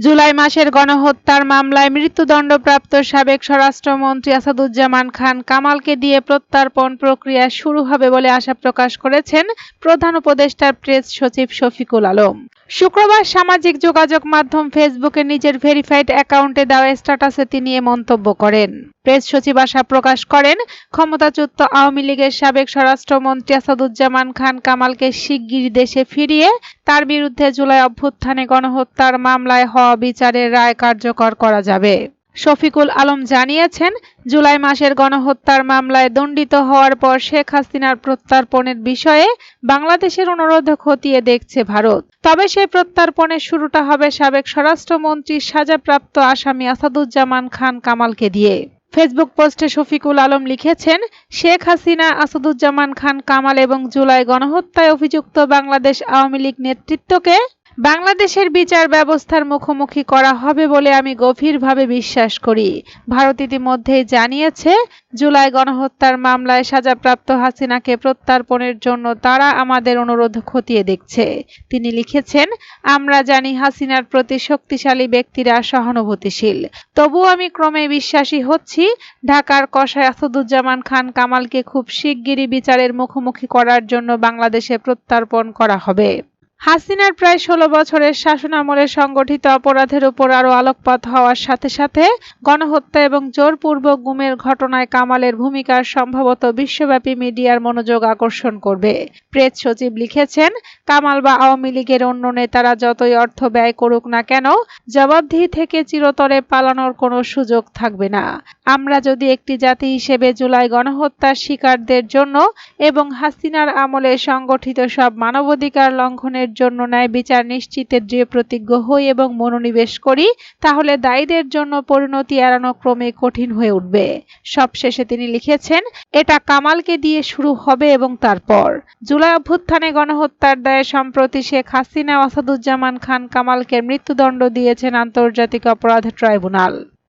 জুলাই মাসের গণহত্যার মামলায় মৃত্যুদণ্ডপ্রাপ্ত সাবেক স্বরাষ্ট্রমন্ত্রী আসাদুজ্জামান খান কামালকে দিয়ে প্রত্যর্পণ প্রক্রিয়া শুরু হবে বলে আশা প্রকাশ করেছেন প্রধান উপদেষ্টার প্রেস সচিব শফিকুল আলম। শুক্রবার সামাজিক যোগাযোগ মাধ্যম ফেসবুকে নিজের ভেরিফাইড অ্যাকাউন্টে দেওয়া স্ট্যাটাসে তিনি এ মন্তব্য করেন। প্রেস সচিব আশা প্রকাশ করেন, ক্ষমতাচ্যুত আওয়ামী লীগের সাবেক স্বরাষ্ট্রমন্ত্রী আসাদুজ্জামান খান কামালকে শিগগিরই দেশে ফিরিয়ে তার বিরুদ্ধে জুলাই অভ্যুত্থানে গণহত্যার মামলায় হওয়া বিচারের রায় কার্যকর করা যাবে। শফিকুল আলম জানিয়েছেন, জুলাই মাসের গণহত্যার মামলায় দণ্ডিত হওয়ার পর শেখ হাসিনার প্রত্যর্পণের বিষয়ে বাংলাদেশের অনুরোধ খতিয়ে দেখছে ভারত। তবে সেই প্রত্যর্পণের শুরুটা হবে সাবেক স্বরাষ্ট্রমন্ত্রীর সাজাপ্রাপ্ত আসামি আসাদুজ্জামান খান কামালকে দিয়ে। ফেসবুক পোস্টে শফিকুল আলম লিখেছেন, শেখ হাসিনা, আসাদুজ্জামান খান কামাল এবং জুলাই গণহত্যায় অভিযুক্ত বাংলাদেশ আওয়ামী লীগ নেতৃত্বকে বাংলাদেশের বিচার ব্যবস্থার মুখোমুখি করা হবে বলে আমি গভীরভাবে বিশ্বাস করি। ভারত ইতিমধ্যেই জানিয়েছে, জুলাই গণহত্যার মামলায় সাজাপ্রাপ্ত হাসিনাকে প্রত্যর্পণের জন্য তারা আমাদের অনুরোধ খতিয়ে দেখছে। তিনি লিখেছেন, আমরা জানি হাসিনার প্রতি শক্তিশালী ব্যক্তিরা সহানুভূতিশীল। তবুও আমি ক্রমে বিশ্বাসী হচ্ছি, ঢাকার কসাই আসাদুজ্জামান খান কামালকে খুব শিগগিরই বিচারের মুখোমুখি করার জন্য বাংলাদেশে প্রত্যর্পণ করা হবে। হাসিনার প্রায় ১৬ বছরের শাসনামলে সংগঠিত অপরাধের উপর আরও আলোকপাত হওয়ার সাথে সাথে গণহত্যা এবং জোরপূর্বক গুমের ঘটনায় কামালের ভূমিকার সম্ভবত বিশ্বব্যাপী মিডিয়ার মনোযোগ আকর্ষণ করবে। প্রেস সচিব লিখেছেন, কামাল বা আওয়ামী লীগের অন্য নেতারা যতই অর্থ ব্যয় করুক না কেন, জবাবদিহি থেকে চিরতরে পালানোর কোনো সুযোগ থাকবে না। আমরা যদি একটি জাতি হিসেবে জুলাই গণহত্যার শিকারদের জন্য এবং হাসিনার আমলে সংগঠিত সব মানবাধিকার লঙ্ঘনের জন্য ন্যায় বিচার নিশ্চিতে দৃঢ় প্রতিজ্ঞ হই এবং মনোনিবেশ করি, তাহলে দায়ীদের জন্য পরিণতি এড়ানো ক্রমে কঠিন হয়ে উঠবে। সবশেষে তিনি লিখেছেন, এটা কামালকে দিয়ে শুরু হবে এবং তারপর জুলাই অভ্যুত্থানে গণহত্যার দায়ে সম্প্রতি শেখ হাসিনা ও আসাদুজ্জামান খান কামালকে মৃত্যুদণ্ড দিয়েছেন আন্তর্জাতিক অপরাধ ট্রাইব্যুনাল।